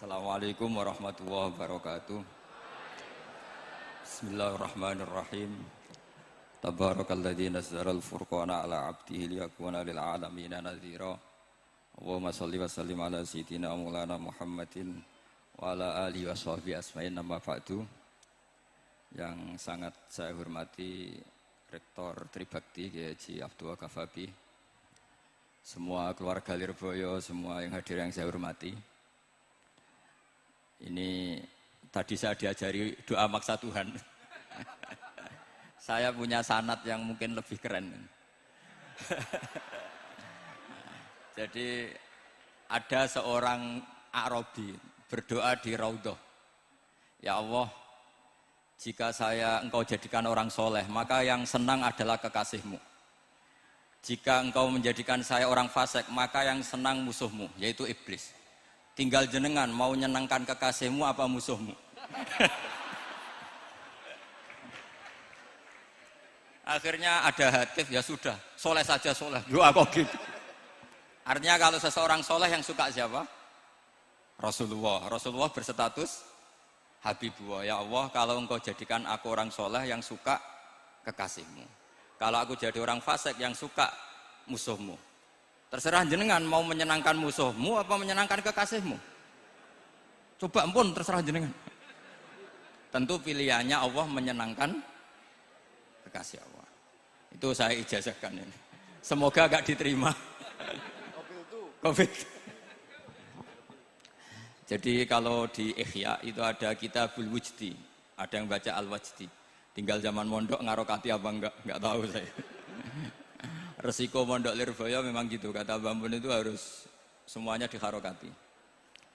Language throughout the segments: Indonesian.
Assalamualaikum warahmatullahi wabarakatuh. Bismillahirrahmanirrahim. Tabarakalladzi nazzala al-furqana ala 'abdihi liyakuna lil 'alamina nadhira. Allahumma shalli wa sallim ala sayyidina Maulana Muhammadin wa ala alihi wa sahbihi asma'in amma ba'du. Yang sangat saya hormati Rektor Tribakti Kiai Haji Abdul Kafabi, semua keluarga Lirboyo, semua yang hadir yang saya hormati. Ini tadi saya diajari doa maksa Tuhan. Saya punya sanad yang mungkin lebih keren. Jadi ada seorang Arabi berdoa di Raudhah. Ya Allah, jika engkau jadikan orang soleh, maka yang senang adalah kekasihmu. Jika engkau menjadikan saya orang fasik, maka yang senang musuhmu, yaitu iblis. Tinggal jenengan mau nyenangkan kekasihmu apa musuhmu. Akhirnya ada hatif, ya sudah, soleh saja soleh, doa kok gitu. Artinya kalau seseorang soleh yang suka siapa? Rasulullah. Rasulullah berstatus Habibullah. Ya Allah, kalau engkau jadikan aku orang soleh yang suka kekasihmu, kalau aku jadi orang fasik yang suka musuhmu. Terserah jenengan mau menyenangkan musuhmu apa menyenangkan kekasihmu. Coba ampun, terserah jenengan. Tentu pilihannya Allah menyenangkan kekasih Allah. Itu saya ijazahkan ini. Semoga agak diterima. Covid. Jadi kalau di Ihya itu ada Kitabul Wujdi, ada yang baca Al-Wajdi. Tinggal zaman mondok ngarokati apa enggak tahu saya. Resiko mondok Lirboyo memang gitu, kata Mbah Mun itu harus semuanya diharokati.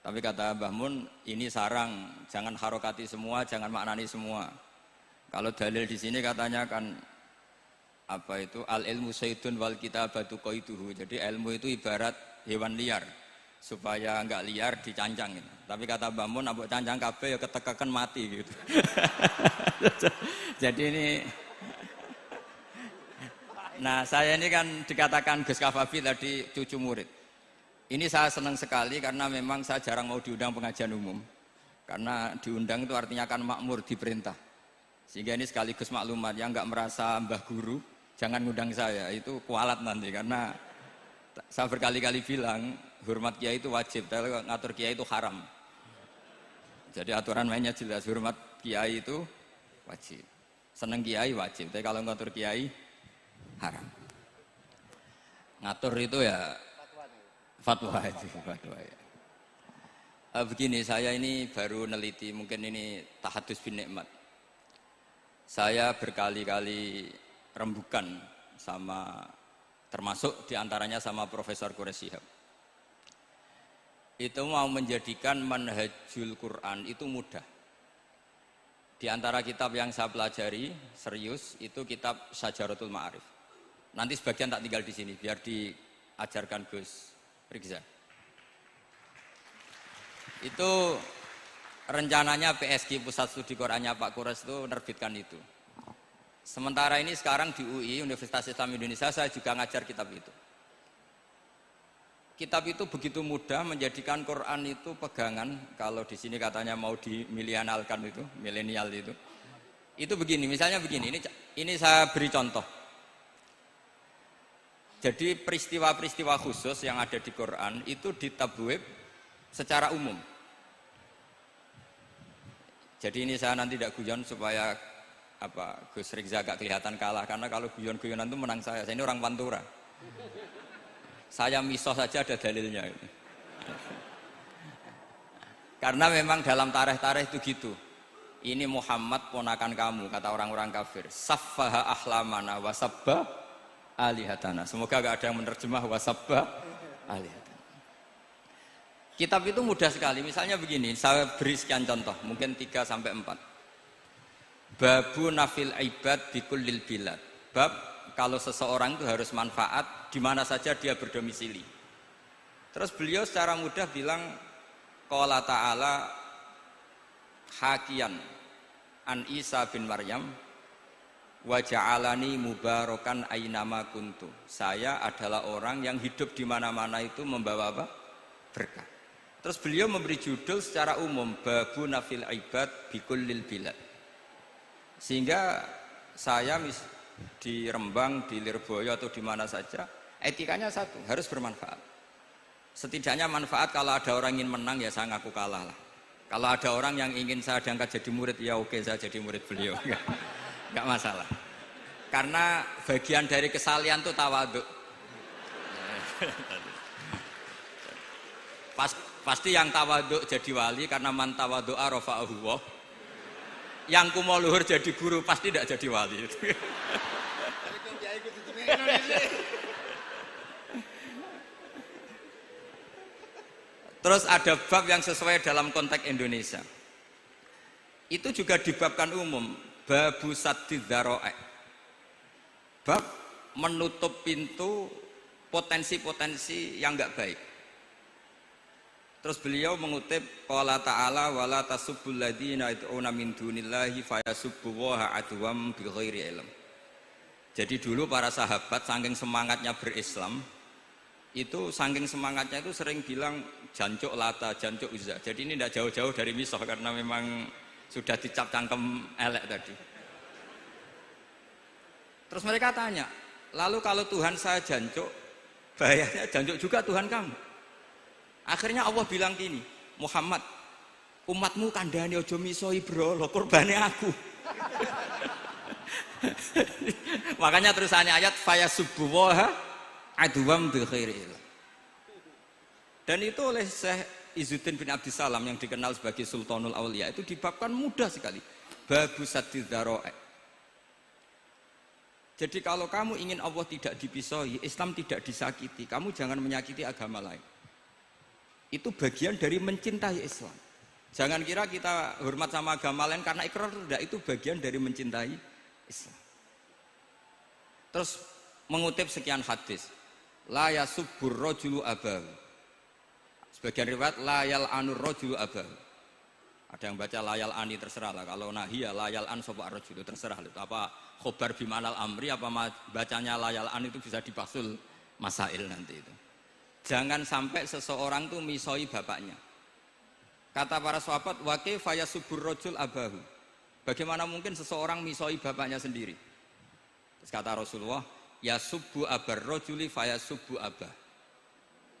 Tapi kata Mbah Mun ini sarang, jangan harokati semua, jangan maknani semua. Kalau dalil di sini katanya kan apa itu al ilmu sayyidun wal kitabatu qaiduhu. Jadi ilmu itu ibarat hewan liar, supaya enggak liar dicancang gitu. Tapi kata Mbah Mun ambek cancang kabeh ya ketekaken mati gitu. Jadi ini, nah saya ini kan dikatakan Gus Kafabi tadi cucu murid. Ini saya senang sekali karena memang saya jarang mau diundang pengajian umum. Karena diundang itu artinya kan makmur, diperintah. Sehingga ini sekaligus maklumat, yang nggak merasa mbah guru jangan ngundang saya, itu kualat nanti. Karena saya berkali-kali bilang hormat kiai itu wajib, tapi ngatur kiai itu haram. Jadi aturan mainnya jelas, hormat kiai itu wajib, seneng kiai wajib, tapi kalau ngatur kiai haram. Ngatur itu ya fatwa itu, fatwa ya. Begini, saya ini baru neliti, mungkin ini tahadus bin nikmat. Saya berkali-kali rembukan sama, termasuk diantaranya sama Profesor Quraish Shihab. Itu mau menjadikan manhajul Quran itu mudah. Di antara kitab yang saya pelajari serius itu kitab Syajaratul Ma'arif. Nanti sebagian tak tinggal di sini biar diajarkan Gus Rikza. Itu rencananya PSG Pusat Studi Qurannya Pak Quraish itu menerbitkan itu. Sementara ini sekarang di UI Universitas Islam Indonesia saya juga ngajar kitab itu. Kitab itu begitu mudah menjadikan Quran itu pegangan. Kalau di sini katanya mau dimilenialkan itu, milenial itu. Itu begini, misalnya begini. Ini saya beri contoh. Jadi peristiwa-peristiwa khusus yang ada di Quran itu ditabwib secara umum. Jadi ini saya nanti tidak guyon supaya Gus Rikza agak kelihatan kalah, karena kalau guyon-guyonan itu menang saya. Saya ini orang Pantura. Saya misoh saja ada dalilnya. Karena memang dalam tarikh-tarikh itu gitu. Ini Muhammad ponakan kamu, kata orang-orang kafir. Saffaha ahlamana wasabba alihatana. Semoga gak ada yang menerjemah wasabba alihatana. Kitab itu mudah sekali. Misalnya begini, saya beri sekian contoh, mungkin 3 sampai 4. Babu nafil ibad bikullil bilad. Bab kalau seseorang itu harus manfaat di mana saja dia berdomisili. Terus beliau secara mudah bilang qala ta'ala hakian an Isa bin Maryam wa ja'alani mubarakan ainama kuntu. Saya adalah orang yang hidup di mana-mana itu membawa apa? Berkah. Terus beliau memberi judul secara umum Babu Nafil Ibad Bikullil Bilad. Sehingga saya di Rembang, di Lirboyo atau di mana saja, etikanya satu, harus bermanfaat. Setidaknya manfaat kalau ada orang ingin menang ya saya ngaku kalah lah. Kalau ada orang yang ingin saya diangkat jadi murid ya oke saya jadi murid beliau. Enggak masalah. Karena bagian dari kesalian itu tawaduk. Pasti yang tawaduk jadi wali karena man tawadu'a rafa'ahu Allah. Yang kumo luhur jadi guru pasti tidak jadi wali. Terus ada bab yang sesuai dalam konteks Indonesia. Itu juga dibabkan umum, babu saddid dzara'i. Bab menutup pintu potensi-potensi yang enggak baik. Terus beliau mengutip qala ta'ala wala tasubbul ladzina yad'una min dunillahi fayasubbullaha adwam bighairi ilm. Jadi dulu para sahabat saking semangatnya berislam, itu saking semangatnya itu sering bilang jancuk lata, jancuk uzza. Jadi ini tidak jauh-jauh dari misah karena memang sudah dicap cangkem elek tadi. Terus mereka tanya, lalu kalau Tuhan saya jancuk, bahayanya jancuk juga Tuhan kamu. Akhirnya Allah bilang gini, Muhammad, umatmu kandhane aja misoi brolo, kurbane aku. Makanya terusannya ayat fayasubbuha adwam bil khairil. Dan itu oleh Syekh Izzuddin bin Abdissalam yang dikenal sebagai Sultanul Aulia itu dibabkan mudah sekali. Babu saddid dzara'i. Jadi kalau kamu ingin Allah tidak dipisoi, Islam tidak disakiti, kamu jangan menyakiti agama lain. Itu bagian dari mencintai Islam. Jangan kira kita hormat sama agama lain karena ikrar, tidak, itu bagian dari mencintai Islam. Terus mengutip sekian hadis, la yasubbur rajulu abahu. Sebagian riwayat la yal'anur rajulu abahu. Ada yang baca layal ani, terserah lah. Kalau nahiyah layal an sapa rajulu, terserah itu. Apa khobar bimanal amri, apa bacanya layal an itu bisa dipasul masail nanti itu. Jangan sampai seseorang tuh misoi bapaknya. Kata para sahabat, wa kaifa yasubbur rajul abahu. Bagaimana mungkin seseorang misoi bapaknya sendiri? Terus kata Rasulullah, yasubbu abar rajuli fayasubbu abah.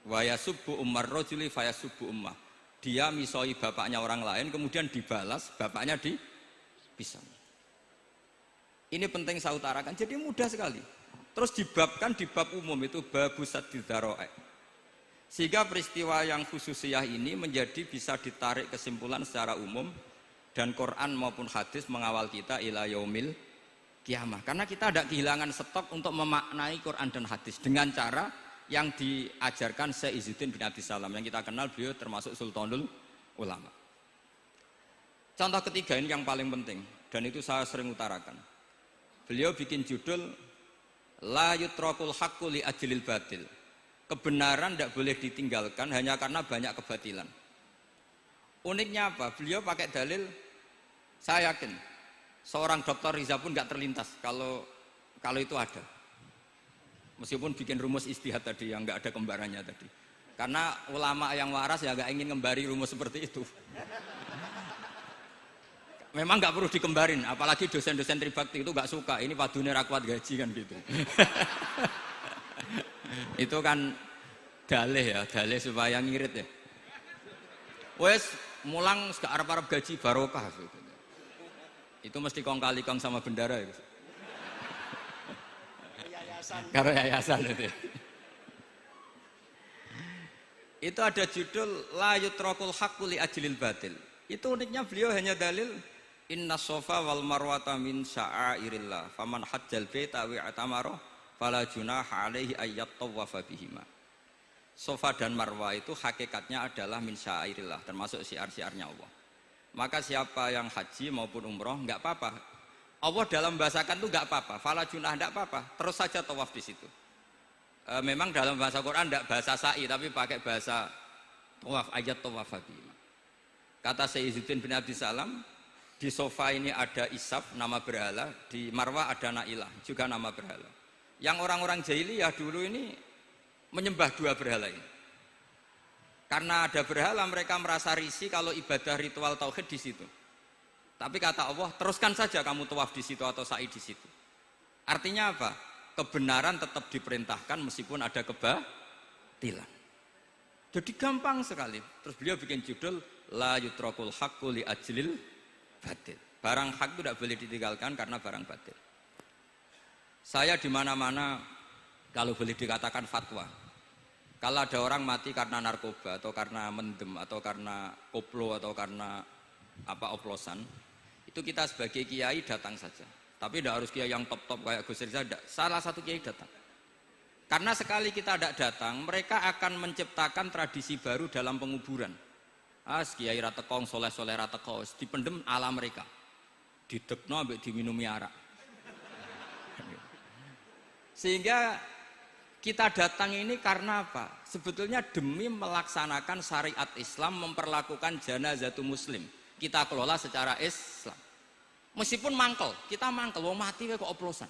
Wa yasubbu ummar rajuli fayasubbu ummah. Dia misoi bapaknya orang lain, kemudian dibalas, bapaknya dipisah. Ini penting saya utarakan, jadi mudah sekali. Terus dibabkan di bab umum itu babu saddid dzara'i. Sehingga peristiwa yang khususiyah ini menjadi bisa ditarik kesimpulan secara umum dan Quran maupun hadis mengawal kita ila yaumil kiamah. Karena kita tidak kehilangan stok untuk memaknai Quran dan hadis dengan cara yang diajarkan Syekh Izzuddin bin Abdissalam yang kita kenal, beliau termasuk Sultanul Ulama. Contoh ketiga ini yang paling penting dan itu saya sering utarakan. Beliau bikin judul la yutrakul haqqu li ajlil batil. Kebenaran tidak boleh ditinggalkan hanya karena banyak kebatilan. Uniknya apa? Beliau pakai dalil, saya yakin seorang dokter Riza pun nggak terlintas kalau itu ada. Meskipun bikin rumus istihad tadi yang nggak ada kembarannya tadi. Karena ulama yang waras ya nggak ingin ngembari rumus seperti itu. Memang nggak perlu dikembarin, apalagi dosen-dosen tribakti itu nggak suka. Ini padune ra kuat gaji kan gitu. Itu kan dalih ya, dalih supaya ngirit ya. Wes mulang gak arep-arep gaji barokah gitu. Itu mesti kong kali kong sama bendara ya. Karo yayasan itu. Itu ada judul la yutrakul haqqu li ajlil batil. Itu uniknya beliau hanya dalil inna sofa wal marwata min sya'airillah faman hajjal baita wa atamara fala junaha alaihi ayyat tawafa bihima. Sofa dan marwah itu hakikatnya adalah min sya'airillah, termasuk syiar-syiarnya Allah. Maka siapa yang haji maupun umroh enggak apa-apa. Allah dalam bahasakan itu enggak apa-apa, fala junah enggak apa-apa, terus saja tawaf di situ. Memang dalam bahasa Quran enggak bahasa sa'i tapi pakai bahasa tawaf, ayat tawaf bihima. Kata Syekh Izzuddin bin Abdissalam, di sofa ini ada Isab nama berhala, di marwah ada Nailah juga nama berhala. Yang orang-orang jahiliyah dulu ini menyembah dua berhala ini. Karena ada berhala mereka merasa risih kalau ibadah ritual tauhid di situ. Tapi kata Allah, teruskan saja kamu tawaf di situ atau sa'i di situ. Artinya apa? Kebenaran tetap diperintahkan meskipun ada kebatilan. Jadi gampang sekali. Terus beliau bikin judul la yutrakul haqqu li ajlil batil. Barang hak itu tidak boleh ditinggalkan karena barang batil. Saya di mana-mana kalau boleh dikatakan fatwa. Kalau ada orang mati karena narkoba atau karena mendem atau karena koplo atau karena oplosan, itu kita sebagai kiai datang saja. Tapi tidak harus kiai yang top-top kayak Gus Rizal, salah satu kiai datang. Karena sekali kita tidak datang, mereka akan menciptakan tradisi baru dalam penguburan. Kiai ratekong, soleh-soleh ratekong, dipendem ala mereka. Didekno ambek diminumi arak. Sehingga kita datang ini karena apa? Sebetulnya demi melaksanakan syariat Islam, memperlakukan janazatul muslim. Kita kelola secara Islam. Meskipun mangkel, kita mangkel, wong mati kok oplosan.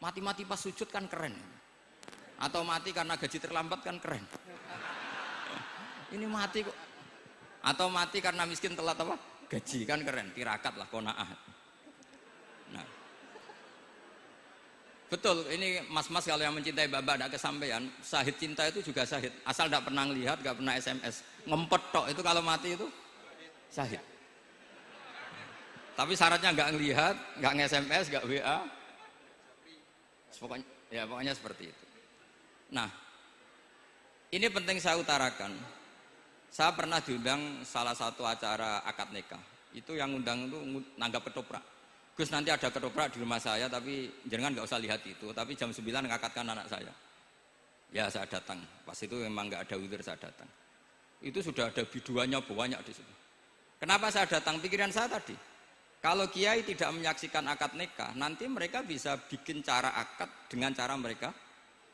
Mati-mati pas sujud kan keren. Atau mati karena gaji terlambat kan keren. Ini mati kok. Atau mati karena miskin telat apa? Gaji kan keren, tirakat lah qanaah. Nah. Betul, ini mas-mas kalau yang mencintai bapak tidak kesampaian, syahid cinta itu juga syahid. Asal tidak pernah lihat, tidak pernah SMS. Ngempet tok itu kalau mati itu syahid. Tapi syaratnya nggak ngelihat, nggak nge-SMS, nggak WA. Pokoknya seperti itu. Nah, ini penting saya utarakan. Saya pernah diundang salah satu acara akad nikah. Itu yang undang itu nanggap ketoprak. Gus nanti ada ketoprak di rumah saya, tapi jangan nggak usah lihat itu. Tapi jam 9 ngakatkan anak saya. Ya saya datang. Pas itu memang nggak ada udzur saya datang. Itu sudah ada biduannya banyak di situ. Kenapa saya datang? Pikiran saya tadi. Kalau kiai tidak menyaksikan akad nikah, nanti mereka bisa bikin cara akad dengan cara mereka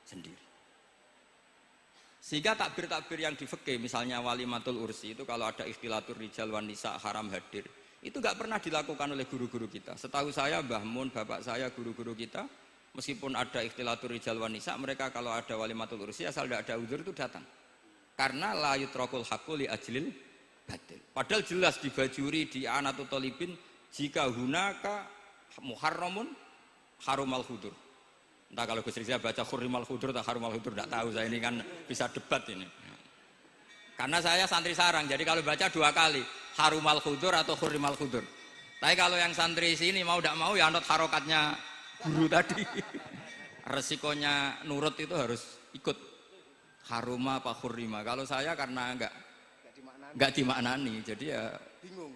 sendiri. Sehingga takbir-takbir yang di fikih, misalnya walimatul ursi itu kalau ada ikhtilatur rijal wan nisa haram hadir. Itu nggak pernah dilakukan oleh guru-guru kita. Setahu saya Mbah Mun, bapak saya, guru-guru kita, meskipun ada ikhtilatur rijal wan nisa, mereka kalau ada walimatul ursi asal tidak ada udzur itu datang. Karena la yutrakul haqqu li ajlil batil. Padahal jelas di bajuri di Anatut Talibin jika hunaka muharramun harumal hudur. Entah kalau Gus Rizal baca hurrimal hudur atau harumal hudur tidak tahu, saya ini kan bisa debat ini. Karena saya santri sarang, jadi kalau baca 2 kali harumal hudur atau hurrimal hudur. Tapi kalau yang santri sini mau tidak mau ya anut harokatnya guru tadi. Resikonya nurut itu harus ikut haruma apa hurrima. Kalau saya karena enggak dimaknani, jadi ya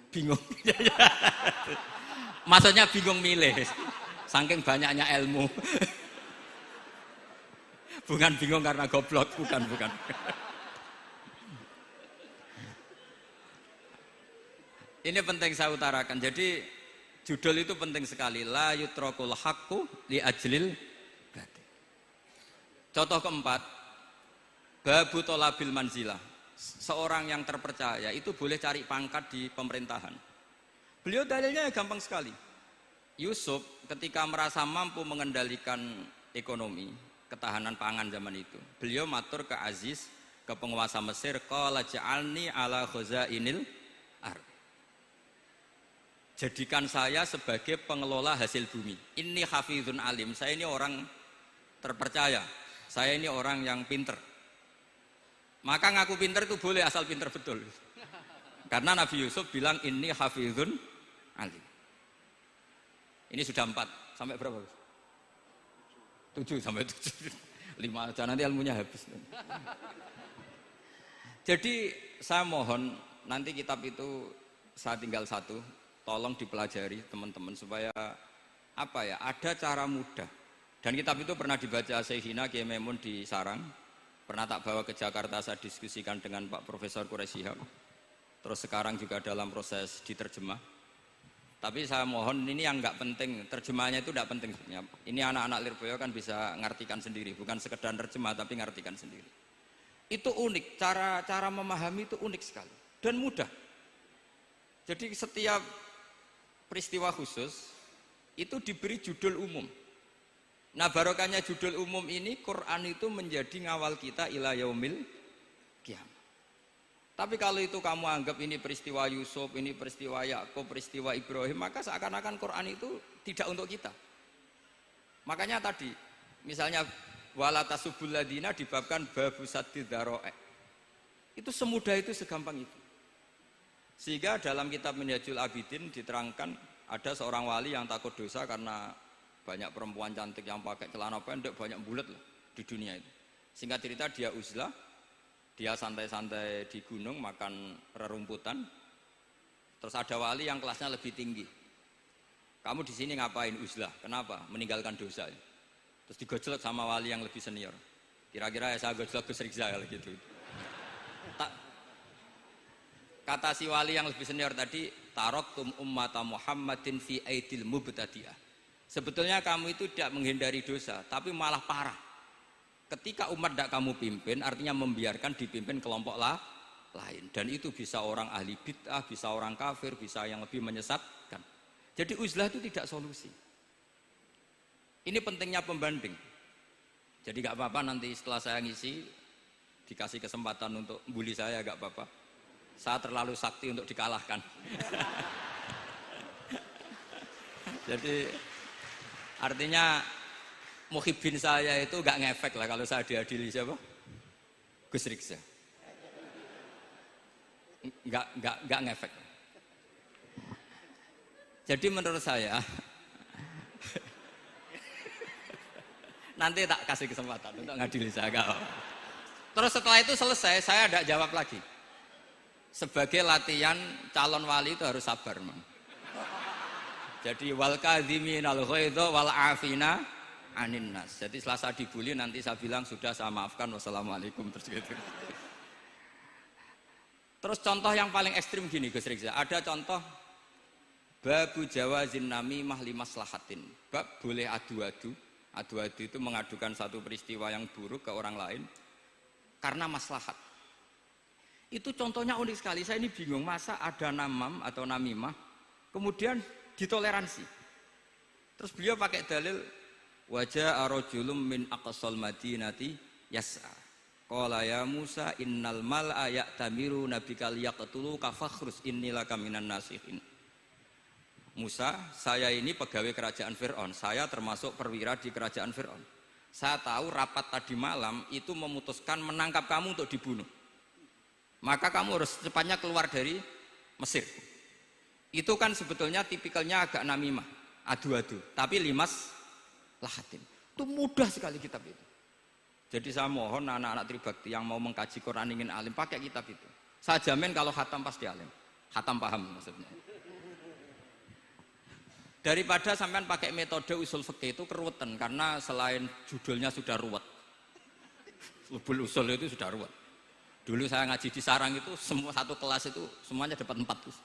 bingung. Maksudnya bingung milih, saking banyaknya ilmu. Bukan bingung karena goblok, bukan. Ini penting saya utarakan. Jadi judul itu penting sekali. La yutrakul haqqu li ajlil batil. Contoh keempat, babu tolabil manzilah. Seorang yang terpercaya itu boleh cari pangkat di pemerintahan. Beliau dalilnya gampang sekali. Yusuf ketika merasa mampu mengendalikan ekonomi, ketahanan pangan zaman itu, beliau matur ke Aziz, ke penguasa Mesir, qala ja'alni ala khazainil ardh. Jadikan saya sebagai pengelola hasil bumi. Ini hafizun alim, saya ini orang terpercaya, saya ini orang yang pinter. Maka ngaku pinter itu boleh asal pinter betul. Karena Nabi Yusuf bilang ini hafizun alim. Ini sudah 4, sampai berapa? 7 sampai 7. 5 aja nanti ilmunya habis. Jadi saya mohon nanti kitab itu saya tinggal 1, tolong dipelajari teman-teman supaya ada cara mudah. Dan kitab itu pernah dibaca Syekhina Kiai Maimun di Sarang. Pernah tak bawa ke Jakarta, saya diskusikan dengan Pak Profesor Quraisy Shihab. Terus sekarang juga dalam proses diterjemah. Tapi saya mohon ini yang nggak penting, terjemahnya itu nggak penting sebenarnya. Ini anak-anak Lirboyo kan bisa ngartikan sendiri, bukan sekedar terjemah tapi ngartikan sendiri. Itu unik, cara memahami itu unik sekali dan mudah. Jadi setiap peristiwa khusus itu diberi judul umum. Nah barokahnya judul umum ini Quran itu menjadi ngawal kita ila yaumil qiyamah. Tapi kalau itu kamu anggap ini peristiwa Yusuf, ini peristiwa Yakub, peristiwa Ibrahim, maka seakan-akan Quran itu tidak untuk kita. Makanya tadi, misalnya wala tasubul ladina dibabkan babu saddid dzara'i. Itu semudah itu, segampang itu. Sehingga dalam kitab Minhajul Abidin diterangkan ada seorang wali yang takut dosa karena banyak perempuan cantik yang pakai celana pendek, banyak bulat lah di dunia itu. Singkat cerita dia uzlah, dia santai-santai di gunung makan rerumputan. Terus ada wali yang kelasnya lebih tinggi. Kamu di sini ngapain uzlah? Kenapa? Meninggalkan dosa. Terus digojlok sama wali yang lebih senior. Kira-kira ya saya gojlok Gus Rizal gitu. Kata si wali yang lebih senior tadi, taraktum ummata Muhammadin fi aidil mubtadi'ah. Sebetulnya kamu itu tidak menghindari dosa, tapi malah parah. Ketika umat tidak kamu pimpin, artinya membiarkan dipimpin kelompok lain. Dan itu bisa orang ahli bid'ah, bisa orang kafir, bisa yang lebih menyesatkan. Jadi uzlah itu tidak solusi. Ini pentingnya pembanding. Jadi gak apa-apa nanti setelah saya ngisi, dikasih kesempatan untuk bully saya, gak apa-apa. Saya terlalu sakti untuk dikalahkan. Jadi artinya muhibin saya itu gak ngefek lah kalau saya diadili siapa? Gus Riksa. Gak ngefek. Jadi menurut saya nanti tak kasih kesempatan untuk ngadili saya. Terus setelah itu selesai, saya tidak jawab lagi. Sebagai latihan calon wali itu harus sabar, Mang. Jadi wal kadhiminal ghaidha wal afina anin nas. Jadi setelah saya dibully nanti saya bilang sudah saya maafkan, wassalamualaikum, terus gitu. Terus contoh yang paling ekstrim gini Gus Rizal, ada contoh babu jawazin namimah limaslahatin. Bab boleh adu-adu. Adu-adu itu mengadukan satu peristiwa yang buruk ke orang lain karena maslahat. Itu contohnya unik sekali. Saya ini bingung, masa ada namam atau namimah kemudian ditoleransi. Terus beliau pakai dalil wajah arojulum min aqsal madinati yas'a. Qala ya Musa innal mal'a ya'tamiru nabikal yaqtulu kafakhrus innilaka minan nasihin. Musa, saya ini pegawai kerajaan Fir'aun, saya termasuk perwira di kerajaan Fir'aun. Saya tahu rapat tadi malam itu memutuskan menangkap kamu untuk dibunuh. Maka kamu harus secepatnya keluar dari Mesir. Itu kan sebetulnya tipikalnya agak namimah, adu-adu, tapi limas lahatin. Itu mudah sekali kitab itu. Jadi saya mohon anak-anak Tribakti yang mau mengkaji Quran ingin alim pakai kitab itu. Saya jamin kalau khatam pasti alim. Khatam paham maksudnya. Daripada sampean pakai metode usul fikih itu keruwetan karena selain judulnya sudah ruwet. Lubul usul itu sudah ruwet. Dulu saya ngaji di sarang itu semua satu kelas itu semuanya dapat 4 terus.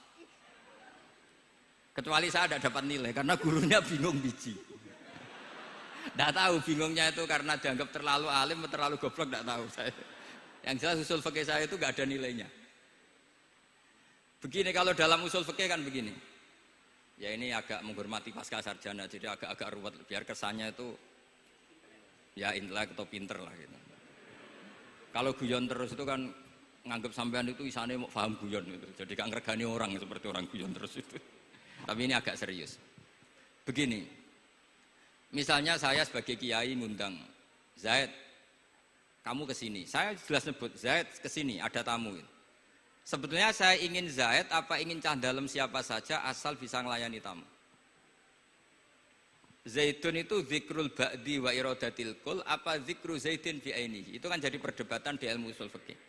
Kecuali saya tidak dapat nilai karena gurunya bingung biji. Tidak tahu bingungnya itu karena dianggap terlalu alim atau terlalu goblok, tidak tahu saya. Yang jelas usul fikih saya itu nggak ada nilainya. Begini kalau dalam usul fikih kan begini. Ya ini agak menghormati pasca sarjana jadi agak-agak ruwet biar kesannya itu ya intelek atau pinter lah gitu. Kalau guyon terus itu kan nganggap sampean itu isane mau paham guyon itu. Jadi gak ngergani orang seperti orang guyon terus itu. Tapi ini agak serius. Begini. Misalnya saya sebagai kiai ngundang Zaid, kamu ke sini. Saya jelas sebut Zaid ke sini, ada tamu. Sebetulnya saya ingin Zaid apa ingin cah dalam siapa saja asal bisa melayani tamu. Zaidun itu zikrul ba'di wa iradatil kul apa zikru Zaidin fi ainihi. Itu kan jadi perdebatan di ilmu usul fikih.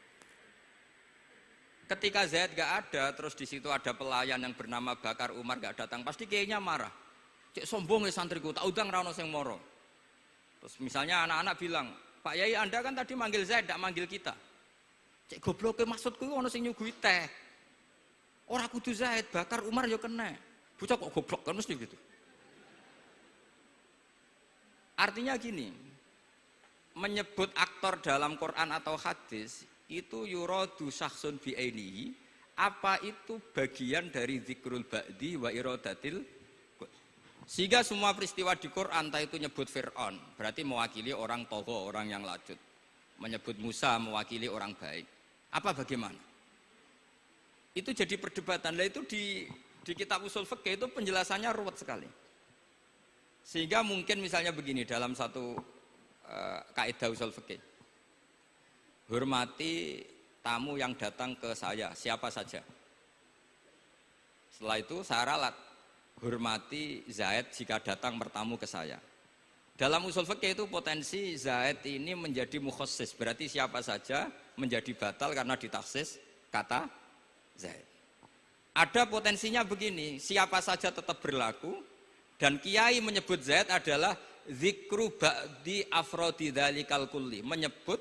Ketika Zaid gak ada, terus di situ ada pelayan yang bernama Bakar Umar gak datang, pasti kayaknya marah. Cek sombong ya santriku, tak udang rano sing moro. Terus misalnya anak-anak bilang, Pak Yai Anda kan tadi manggil Zaid, tidak manggil kita. Cek goblok maksudku ono sing nyuguhi teh. Ora kudu Zaid, Bakar Umar ya kena. Bocah kok goblok kan mesti gitu. Artinya gini, menyebut aktor dalam Quran atau hadis itu yuradu syakhsun bi'ainihi, apa itu bagian dari zikrul ba'di wa iradatil. Sehingga semua peristiwa di Quran entah itu nyebut Fir'aun berarti mewakili orang togo, orang yang lajut. Menyebut Musa mewakili orang baik. Apa bagaimana? Itu jadi perdebatan. Lah itu di kitab usul fikih itu penjelasannya ruwet sekali. Sehingga mungkin misalnya begini dalam satu kaidah usul fikih. Hormati tamu yang datang ke saya, siapa saja. Setelah itu saya ralat, hormati Zaid jika datang bertamu ke saya. Dalam usul fikih itu potensi Zaid ini menjadi mukhassis, berarti siapa saja menjadi batal karena ditaksis kata Zaid. Ada potensinya begini, siapa saja tetap berlaku, dan kiai menyebut Zaid adalah zikru ba'di afrodi dzalikal kulli, menyebut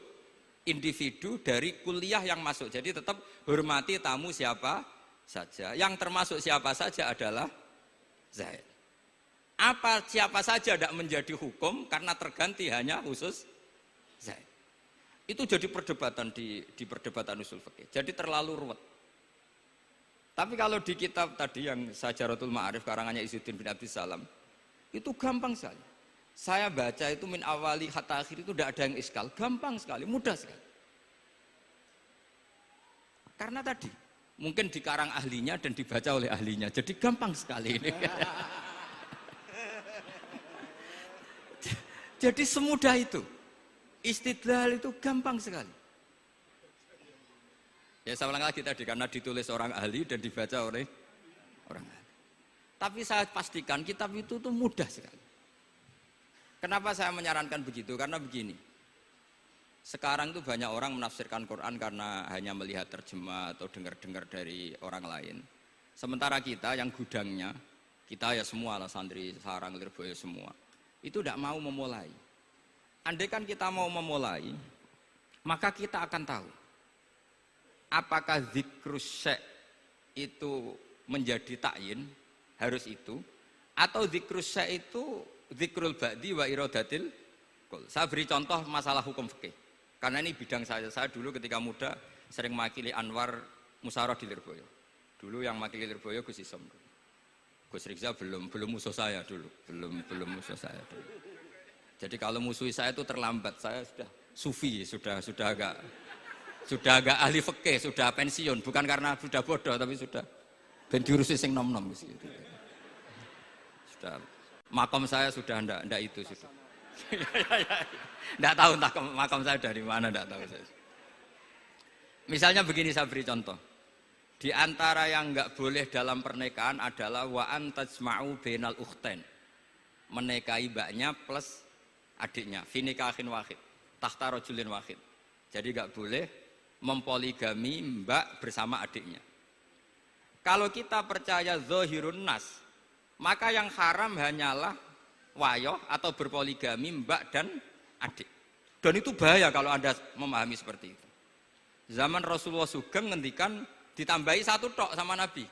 individu dari kuliah yang masuk. Jadi tetap hormati tamu siapa saja. Yang termasuk siapa saja adalah Zaid. Apa siapa saja tidak menjadi hukum karena terganti hanya khusus Zaid. Itu jadi perdebatan di perdebatan usul fikih. Jadi terlalu ruwet. Tapi kalau di kitab tadi yang Syajaratul Ma'arif karangannya Izzuddin bin Abdissalam, itu gampang sekali. Saya baca itu min awali hatta akhir itu tidak ada yang iskal, gampang sekali, mudah sekali. Karena tadi mungkin dikarang ahlinya dan dibaca oleh ahlinya, jadi gampang sekali ini. Jadi semudah itu, istidlal itu gampang sekali. Ya saya ulang lagi tadi, karena ditulis orang ahli dan dibaca oleh orang ahli. Tapi saya pastikan kitab itu tuh mudah sekali. Kenapa saya menyarankan begitu? Karena begini, sekarang tuh banyak orang menafsirkan Quran karena hanya melihat terjemah atau dengar-dengar dari orang lain. Sementara kita yang gudangnya, kita ya semua lah santri sarang Lirboyo semua, itu tidak mau memulai. Andai kan kita mau memulai, maka kita akan tahu apakah zikrus syek itu menjadi takyin, harus itu, atau zikrus syek itu zikrul ba'di wa iradatil kul. Saya beri contoh masalah hukum fikih, karena ini bidang saya. Saya dulu ketika muda sering makili Anwar Musyawarah di Lirboyo. Dulu yang makili Lirboyo Gus Isom, Gus Rizal belum musuh saya dulu, belum musuh saya dulu. Jadi kalau musuhi saya itu terlambat, saya sudah sufi, sudah agak ahli fikih, sudah pensiun, bukan karena sudah bodoh, tapi sudah ben diurusi sing nom-nom gitu. Sudah makam saya sudah ndak itu sudah. Ndak tahu entah makam saya dari mana, ndak tahu saya. Misalnya begini, saya beri contoh. Di antara yang enggak boleh dalam pernikahan adalah wa antajma'u bainal ukhtain. Menikahi mbaknya plus adiknya, fi nikahin wahid, tahta rajulin wahid. Jadi enggak boleh mempoligami mbak bersama adiknya. Kalau kita percaya zahirun nas, maka yang haram hanyalah wayoh atau berpoligami mbak dan adik. Dan itu bahaya kalau Anda memahami seperti itu. Zaman Rasulullah Sugeng ngendikan ditambahi satu tok sama Nabi.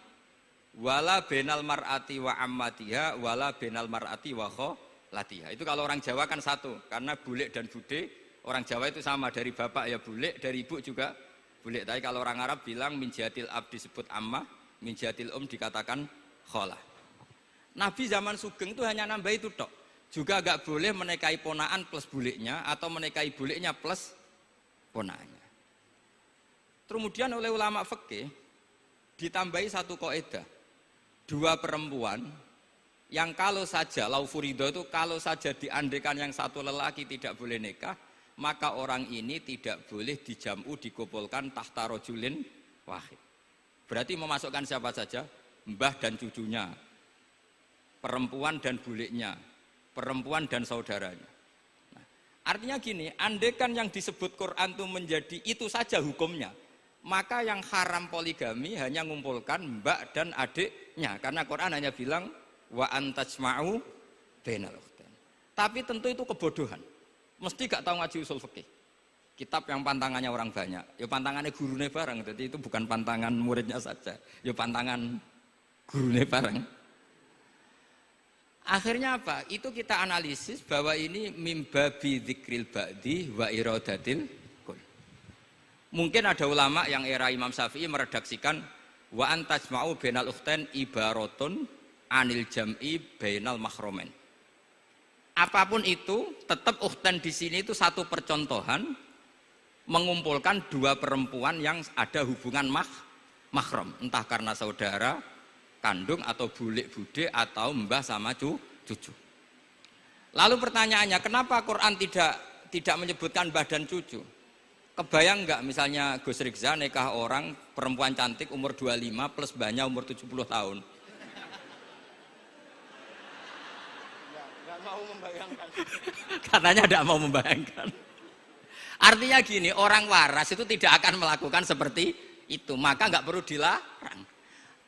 Wala benal mar'ati wa ammatiha wala benal mar'ati wa kholatiha. Itu kalau orang Jawa kan satu, karena bulik dan bude. Orang Jawa itu sama, dari bapak ya bulik, dari ibu juga bulik. Tapi kalau orang Arab bilang min jihatil ab disebut ammah, min jihatil dikatakan kholah. Nabi zaman Sugeng itu hanya nambah itu tok. Juga agak boleh menikahi ponaan plus buliknya atau menikahi buliknya plus ponaannya. Kemudian oleh ulama fikih ditambahi satu kaidah. Dua perempuan yang kalau saja laufurido itu kalau saja diandekan yang satu lelaki tidak boleh nikah, maka orang ini tidak boleh dijamu dikumpulkan tahta rajulin wahid. Berarti memasukkan siapa saja? Mbah dan cucunya, perempuan dan buliknya, perempuan dan saudaranya. Nah, artinya gini, andekan yang disebut Quran itu menjadi itu saja hukumnya, maka yang haram poligami hanya mengumpulkan mbak dan adiknya, karena Quran hanya bilang wa antajma'u bainal ukhtain. Tapi tentu itu kebodohan. Mesti gak tahu ngaji usul fikih. Kitab yang pantangannya orang banyak, ya pantangannya gurunya bareng. Jadi itu bukan pantangan muridnya saja, ya pantangan gurunya bareng. Akhirnya apa? Itu kita analisis bahwa ini mimbabi dzikril ba'di wa iradatil kul. Mungkin ada ulama yang era Imam Syafi'i meredaksikan wa antajma'u bainal ukhtain ibaratun anil jam'i bainal mahromen. Apapun itu, tetap ukhtain di sini itu satu percontohan mengumpulkan dua perempuan yang ada hubungan mahram, entah karena saudara kandung atau bulik bude atau mbah sama cucu. Lalu pertanyaannya, kenapa Quran tidak menyebutkan mbah dan cucu? Kebayang nggak misalnya Gus Rizza nikah orang perempuan cantik umur 25 plus mbahnya umur 70 tahun? Nggak mau membayangkan. Katanya tidak mau membayangkan. Artinya gini, orang waras itu tidak akan melakukan seperti itu, maka nggak perlu dilarang.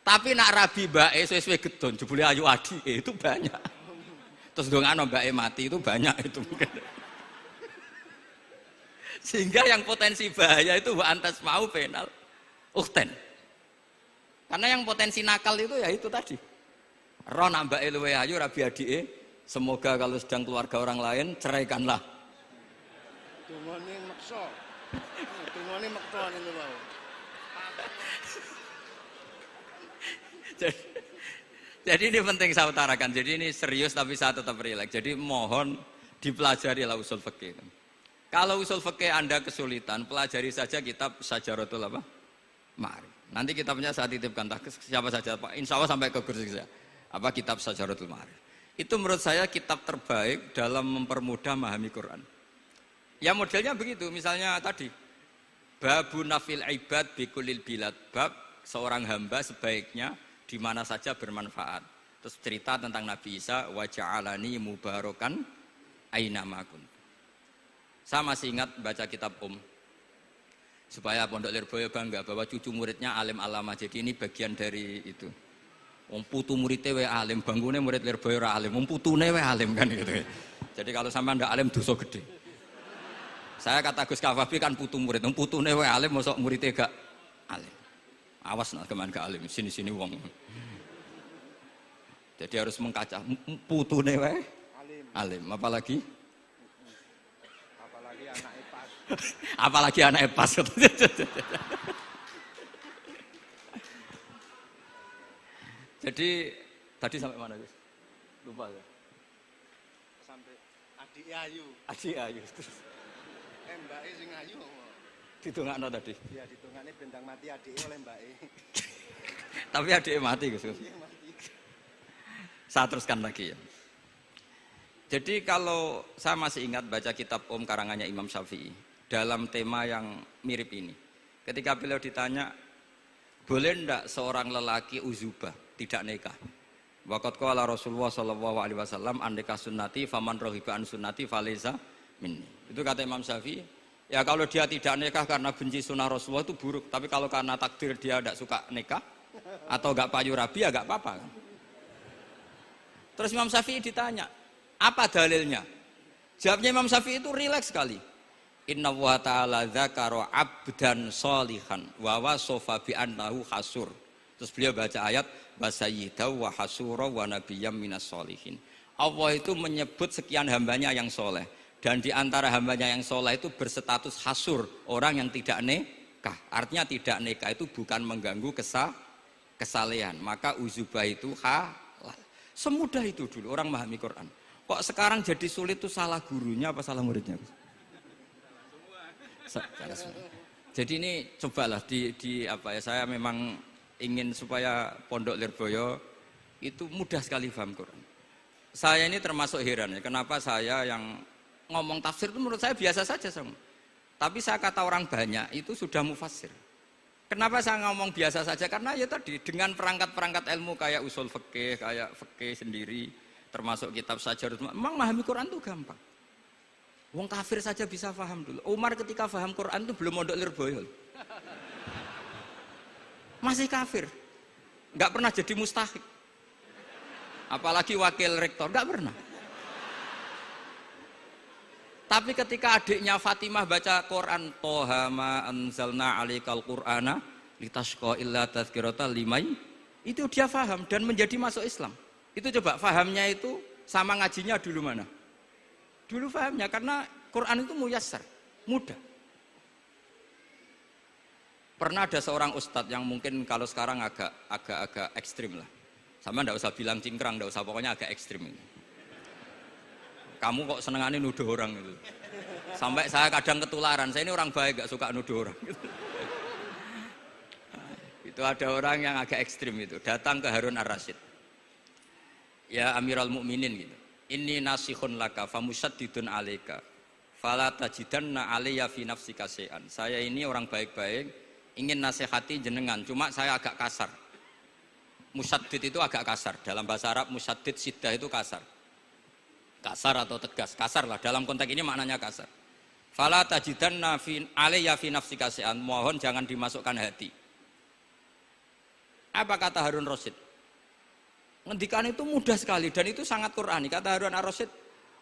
Tapi nak rabi bae suwe-suwe gedon jebule ayu adi itu banyak. Terus dongano bae mati itu banyak itu mungkin. Sehingga yang potensi bahaya itu wa antas mau penal ukten. Karena yang potensi nakal itu ya itu tadi. Ro nambake luwe ayu rabi adike, semoga kalau sedang keluarga orang lain ceraikanlah. Tungone maksa. Tungone maksa niku wae. Jadi ini penting saya utarakan. Jadi ini serius tapi saya tetap rileks. Jadi mohon dipelajari lah usul fikih. Kalau usul fikih Anda kesulitan, pelajari saja kitab Syajaratul apa? Ma'arif. Nanti kitabnya saya titipkan siapa saja Pak. Insya Allah sampai ke kursi saya. Apa kitab Syajaratul Ma'arif. Itu menurut saya kitab terbaik dalam mempermudah memahami Quran. Ya modelnya begitu, misalnya tadi babu nafil ibad bikulil bilad, bab seorang hamba sebaiknya di mana saja bermanfaat. Terus cerita tentang Nabi Isa, wa ja'alani mubarakan aina ma kuntu. Saya masih ingat baca kitab supaya Pondok Lirboyo bangga bahwa cucu muridnya alim alama. Jadi ini bagian dari itu. Wong putu muridnya we alim, bangunnya murid Lirboyo ra alim, wong putune we alim kan gitu. Jadi kalau sampai ndak alim dosa gede. Saya kata Gus Kafabi kan putu murid, wong putune we alim mosok muridnya gak alim. Awas nak keman gak alim, sini-sini wong. Jadi harus mengkaca putune we alim, apalagi Anake pas. apalagi anake pas. Jadi tadi sampai mana Gus? Lupa ya. Sampai adik ayu. Aji ayu. Mbake sing ayu. Ditungakno tadi. Ya ditungane bentang mati adike oleh mbake. Tapi adike mati Gus. Saya teruskan lagi ya. Jadi kalau saya masih ingat baca kitab karangannya Imam Syafi'i dalam tema yang mirip ini. Ketika beliau ditanya, boleh ndak seorang lelaki uzubah tidak nikah? Waqat qala Rasulullah sallallahu alaihi wasallam andeka sunnati faman rohiba an sunnati falaysa minni. Itu kata Imam Syafi'i. Ya kalau dia tidak nikah karena benci sunnah Rasulullah itu buruk. Tapi kalau karena takdir dia tidak suka nikah atau enggak payu rabi ya enggak apa-apa. Terus Imam Syafi'i ditanya, apa dalilnya? Jawabnya Imam Syafi'i itu rileks sekali. Inna wa ta'ala dzakara abdan sholihan wa wasofa bi annahu hasur. Terus beliau baca ayat wasayyidaw wa hasura wa nabiyyam minas sholihin. Allah itu menyebut sekian hambanya yang soleh. Dan di antara hambanya yang soleh itu berstatus hasur, orang yang tidak nikah. Artinya tidak nikah itu bukan mengganggu kesalehan. Maka uzubah itu halal. Semudah itu dulu orang memahami Quran. Kok sekarang jadi sulit itu salah gurunya apa salah muridnya? Salah semua. Jadi ini cobalah di apa ya, saya memang ingin supaya Pondok Lirboyo itu mudah sekali paham Quran. Saya ini termasuk heran ya, kenapa saya yang ngomong tafsir itu menurut saya biasa saja sama. Tapi saya kata orang banyak itu sudah mufassir. Kenapa saya ngomong biasa saja? Karena ya tadi dengan perangkat-perangkat ilmu kayak usul fikih, kayak fikih sendiri, termasuk kitab Syajarut, memang memahami Quran itu gampang. Wong kafir saja bisa paham dulu. Umar ketika paham Quran itu belum mondok Lirboyo. Masih kafir. Enggak pernah jadi mustahik. Apalagi wakil rektor, enggak pernah. Tapi ketika adiknya Fatimah baca Quran, Toha ma anzalna alaikal Qur'ana litashqa illa tazkirata limai, itu dia paham dan menjadi masuk Islam. Itu coba fahamnya itu sama ngajinya dulu mana? Dulu fahamnya karena Quran itu muyassar, mudah. Pernah ada seorang ustadz yang mungkin kalau sekarang agak ekstrim lah. Sama enggak usah bilang cingkrang, enggak usah, pokoknya agak ekstrim ini. Kamu kok senengannya nuduh orang gitu. Sampai saya kadang ketularan, saya ini orang baik gak suka nuduh orang gitu. Itu ada orang yang agak ekstrim itu, datang ke Harun ar-Rasyid. Ya Amirul Mukminin gitu. Inni nasihun laka famusaddidun alaika. Fala tajidanna alayya fi nafsika syai'an. Saya ini orang baik-baik, ingin nasihati jenengan, cuma saya agak kasar. Musaddid itu agak kasar. Dalam bahasa Arab musaddid siddah itu kasar. Kasar atau tegas, kasar lah. Dalam konteks ini maknanya kasar. Fala tajidanna alayya fi nafsika syai'an. Mohon jangan dimasukkan hati. Apa kata Harun Rasyid? Ngendikan itu mudah sekali dan itu sangat Qur'ani. Kata Harun ar-Rasyid,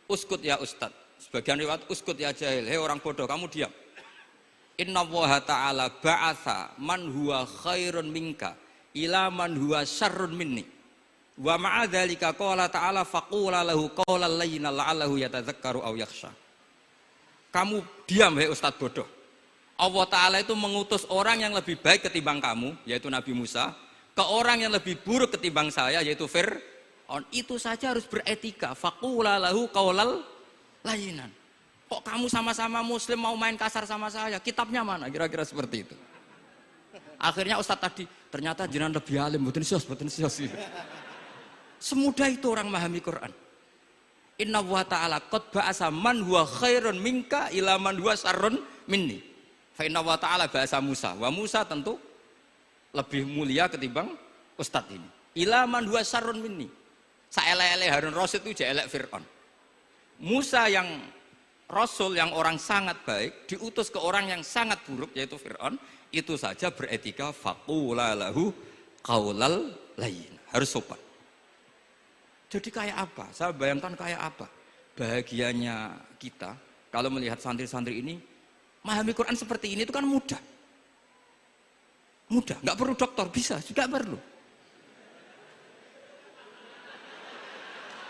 uskut ya Ustad. Sebagian riwayat uskut ya jahil. Hei orang bodoh, kamu diam. Inna Allaha ta'ala ba'atha man huwa khairun minka ila man huwa syarrun minni. Wa ma'adzalika qala ta'ala faqula lahu qawlan layyinan la'allahu yatadzakkaru aw yakhsha. Kamu diam hei Ustadz bodoh. Allah Ta'ala itu mengutus orang yang lebih baik ketimbang kamu, yaitu Nabi Musa, ke orang yang lebih buruk ketimbang saya, yaitu Fir'aun. Itu saja harus beretika. Faqula lahu qawlan layyinan. Kok kamu sama-sama muslim mau main kasar sama saya? Kitabnya mana? Kira-kira seperti itu. Akhirnya Ustadz tadi, ternyata jenengan lebih alim, mboten sios. Semudah itu orang memahami Quran. Inna wa ta'ala qad ba'asa man huwa khairun minka ila man huwa syarrun minni. Fa inna wa ta'ala ba'asa Musa. Wa Musa tentu lebih mulia ketimbang Ustadz ini. Ila man huwa syarrun minni. Saelek-elek Harun Rasyid itu jelek Fir'aun. Musa yang Rasul yang orang sangat baik diutus ke orang yang sangat buruk yaitu Fir'aun. Itu saja beretika faqula lahu qaulal layyin. Harus sopan. Jadi kayak apa? Saya bayangkan kayak apa bahagianya kita kalau melihat santri-santri ini memahami Quran seperti ini itu kan mudah. Mudah, nggak perlu dokter, bisa, juga perlu.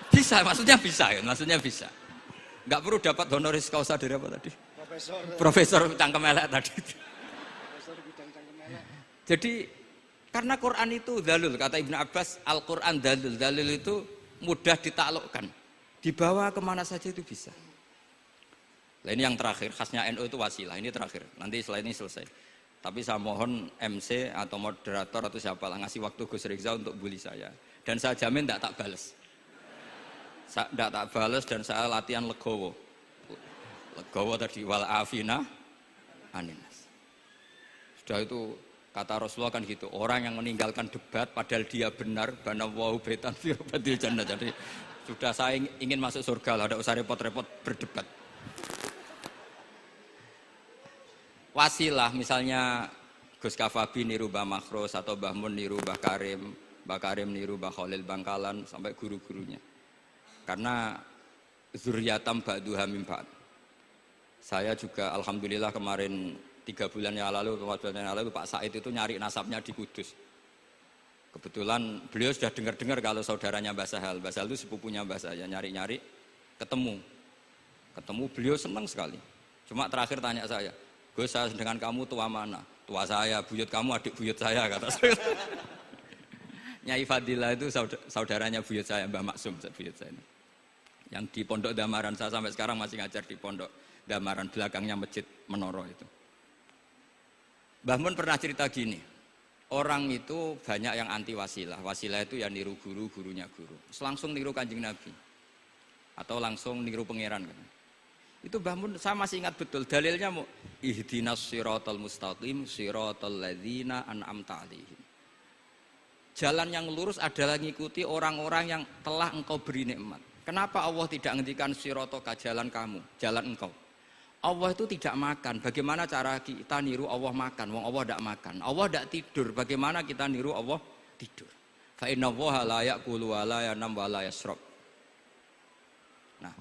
Bisa, maksudnya bisa. Nggak perlu dapat honoris causa dari apa tadi? Profesor cangkem elek tadi. Profesor bidang cangkem elek. Jadi karena Quran itu dalil, kata Ibnu Abbas, Al-Quran dalil. Dalil itu mudah ditaklukkan. Dibawa kemana saja itu bisa. Nah, ini yang terakhir, khasnya NU itu wasilah. Ini terakhir, nanti setelah ini selesai. Tapi saya mohon MC atau moderator atau siapa lah ngasih waktu Gus Rizal untuk bully saya. Dan saya jamin tidak tak balas. Tidak tak balas dan saya latihan legowo. Legowo tadi wal afina aninas. Sudah itu kata Rasulullah kan gitu, orang yang meninggalkan debat padahal dia benar, banallahu baitan fi rabbil jannah. Jadi sudah saya ingin masuk surga lah, tidak usah repot-repot berdebat. Wasilah misalnya Gus Kafabi niru Mbah Makhros atau Mbah Mun niru Mbah Karim niru Mbah Khalil Bangkalan sampai guru-gurunya. Karena zuriyatam ba'duha min ba'd. Saya juga alhamdulillah kemarin 3 bulan yang lalu, 4 bulan yang lalu Pak Said itu nyari nasabnya di Kudus. Kebetulan beliau sudah dengar-dengar kalau saudaranya Mbah Sahal. Mbah Sahal itu sepupunya Mbah saya, nyari-nyari ketemu. Ketemu beliau senang sekali. Cuma terakhir tanya saya, Gus saya dengan kamu tua mana? Tua saya, buyut kamu adik buyut saya kata saya. Nyai Fadilah itu saudaranya buyut saya, Mbah Maksum buyut saya ini. Yang di Pondok Damaran, saya sampai sekarang masih ngajar di Pondok Damaran, belakangnya Masjid Menoro itu. Mbah Mun pernah cerita gini, orang itu banyak yang anti wasilah. Wasilah itu ya niru guru, gurunya guru. Langsung niru Kanjeng Nabi. Atau langsung niru pangeran kan. Itu Mbah Mun, saya masih ingat betul dalilnya mau ihdinas siratal mustaqim siratal ladzina an'amta 'alaihim. Jalan yang lurus adalah mengikuti orang-orang yang telah engkau beri nikmat. Kenapa Allah tidak ngendikan siratoka jalan kamu, jalan engkau? Allah itu tidak makan. Bagaimana cara kita niru Allah makan? Wong Allah tidak makan. Allah tidak tidur. Bagaimana kita niru Allah tidur? Fa inna Allaha la ya'kulu wa la yanam wa la yashrab. Nah,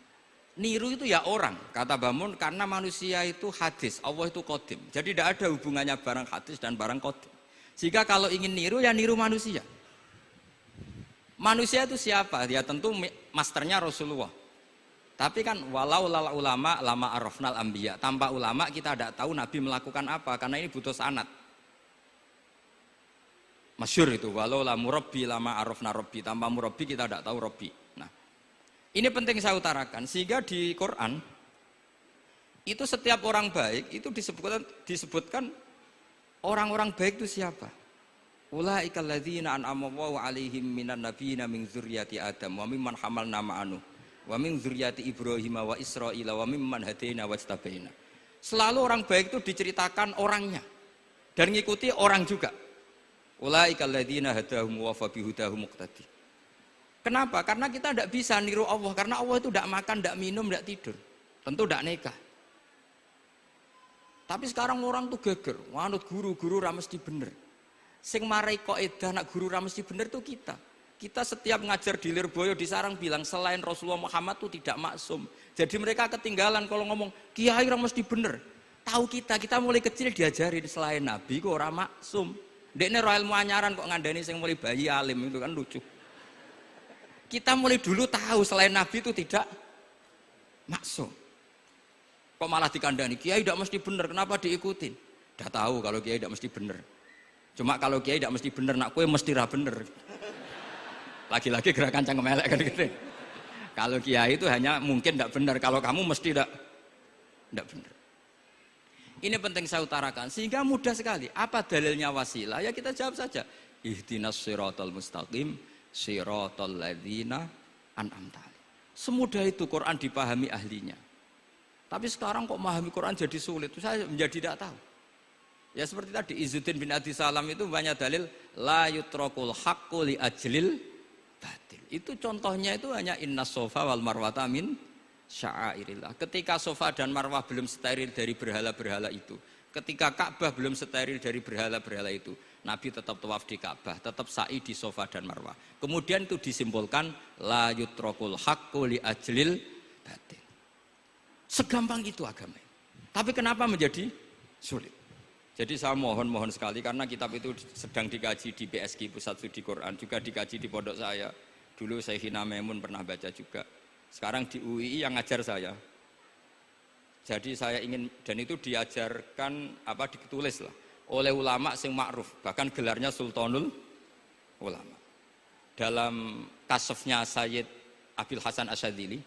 niru itu ya orang, kata Bamun, karena manusia itu hadis, Allah itu qadim. Jadi tidak ada hubungannya barang hadis dan barang qadim. Jika kalau ingin niru ya niru manusia. Manusia itu siapa? Ya tentu masternya Rasulullah. Tapi kan walau lala ulama lama arafnal anbiya. Tanpa ulama kita tidak tahu Nabi melakukan apa karena ini butuh sanad. Masyhur itu walau la murabbi lama arafna rabbi. Tanpa murabbi kita tidak tahu rabbi. Nah, ini penting saya utarakan sehingga di Quran itu setiap orang baik itu disebutkan orang-orang baik itu siapa? Ulaika alladzina an'ama Allahu 'alaihim minan nabiyina min dzurriyyati Adam wa mimman hamalna ma'anu wa min dzurriyyati Ibrahim wa Israila wa mimman hadaina wajtabaina. Selalu orang baik itu diceritakan orangnya dan ngikuti orang juga. Ulaika alladzina hadahum wa fa bihudahum muqtadi. Kenapa? Karena kita tidak bisa niru Allah, karena Allah itu tidak makan, tidak minum, tidak tidur. Tentu tidak nikah. Tapi sekarang orang tuh geger, wanut guru-guru ra mesti bener. Sing marai kaidah nak guru ra mesti bener tuh kita. Kita setiap ngajar di Lirboyo di Sarang bilang selain Rasulullah Muhammad tuh tidak maksum. Jadi mereka ketinggalan kalau ngomong kiai ra mesti bener. Tahu kita mulai kecil diajarin selain Nabi kok ora maksum. Dekne ro ilmu anyaran kok ngandani sing mulai bayi alim itu kan lucu. Kita mulai dulu tahu selain Nabi itu tidak maksum. Kok malah dikandani kiai tidak mesti bener, kenapa diikutin? Udah tahu kalau kiai tidak mesti bener. Cuma kalau kiai tidak mesti bener, nak kue mesti ra bener. Lagi-lagi gerakan cangkem elek kan gitu. Kalau kiai itu hanya mungkin tidak bener, kalau kamu mesti tidak bener. Ini penting saya utarakan sehingga mudah sekali. Apa dalilnya wasilah? Ya kita jawab saja. Ihdinas siratal mustaqim, siratal ladzina an'amta alaihim. Semudah itu Quran dipahami ahlinya. Tapi sekarang kok memahami Quran jadi sulit. Saya menjadi tidak tahu. Ya seperti tadi Izzuddin bin Abdi Salam itu banyak dalil la yutrakul haqqu li ajlil batil. Itu contohnya itu hanya innas sofa wal marwata min sya'airillah. Ketika sofa dan marwah belum steril dari berhala-berhala itu, ketika Ka'bah belum steril dari berhala-berhala itu, Nabi tetap tawaf di Ka'bah, tetap sa'i di sofa dan marwah. Kemudian itu disimpulkan la yutrakul haqqu li ajlil batil. Segampang itu agama. Tapi kenapa menjadi sulit? Jadi saya mohon sekali karena kitab itu sedang dikaji di BSG Pusat Studi Quran, juga dikaji di pondok saya. Dulu saya Hina Memun pernah baca juga. Sekarang di UII yang ngajar saya. Jadi saya ingin, dan itu diajarkan ditulis lah oleh ulama sing ma'ruf, bahkan gelarnya Sultanul Ulama. Dalam kasofnya Sayyid Abil Hasan Asyadzili,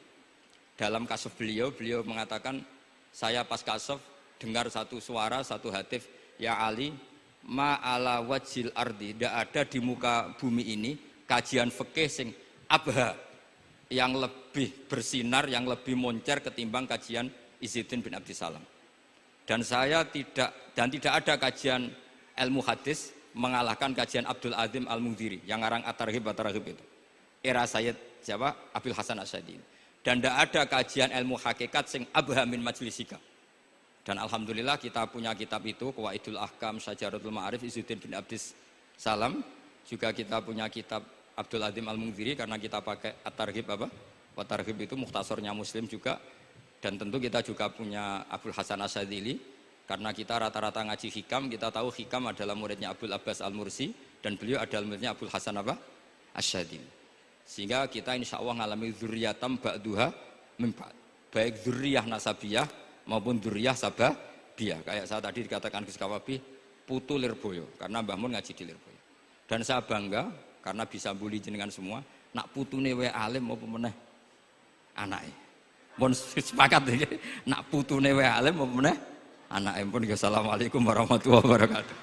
dalam kasuf beliau mengatakan, saya pas kasuf dengar satu suara, satu hatif, ya Ali, ma'ala wajil ardi, tidak ada di muka bumi ini kajian fikih sing abha, yang lebih bersinar, yang lebih moncer ketimbang kajian Izzuddin bin Abdi Salam. Dan tidak ada kajian ilmu hadis mengalahkan kajian Abdul Azim Al-Mundhiri yang ngarang At-Targhib itu. Era Sayyid Abil Hasan Asyadzili. Dan tidak ada kajian ilmu hakikat sing abha min majlisika. Dan alhamdulillah kita punya kitab itu, Qawaidul Ahkam, Syajaratul Ma'arif, Izzuddin bin Abdis Salam. Juga kita punya kitab Abdul Azim Al-Mundhiri karena kita pakai At-Targhib At-Targhib itu mukhtasornya Muslim juga. Dan tentu kita juga punya Abul Hasan Asyadzili karena kita rata-rata ngaji hikam, kita tahu hikam adalah muridnya Abdul Abbas Al-Mursi dan beliau adalah muridnya Abul Hasan Asyadzili. Sehingga kita insya Allah ngalami dzurriyatam ba'duha min ba'd. Baik dzurriyah nasabiyah maupun dzurriyah sababiyah. Kayak saya tadi dikatakan Gus Kawabi, putu Lirboyo karena Mbah Mun ngaji di Lirboyo. Dan saya bangga karena bisa bully jenengan semua, nak putune wae alim apa meneh anake. Mun sepakat iki, nak putune wae alim apa meneh anake. Pun assalamualaikum warahmatullahi wabarakatuh.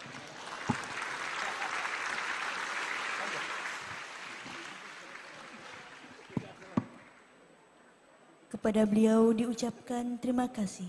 Kepada beliau diucapkan terima kasih.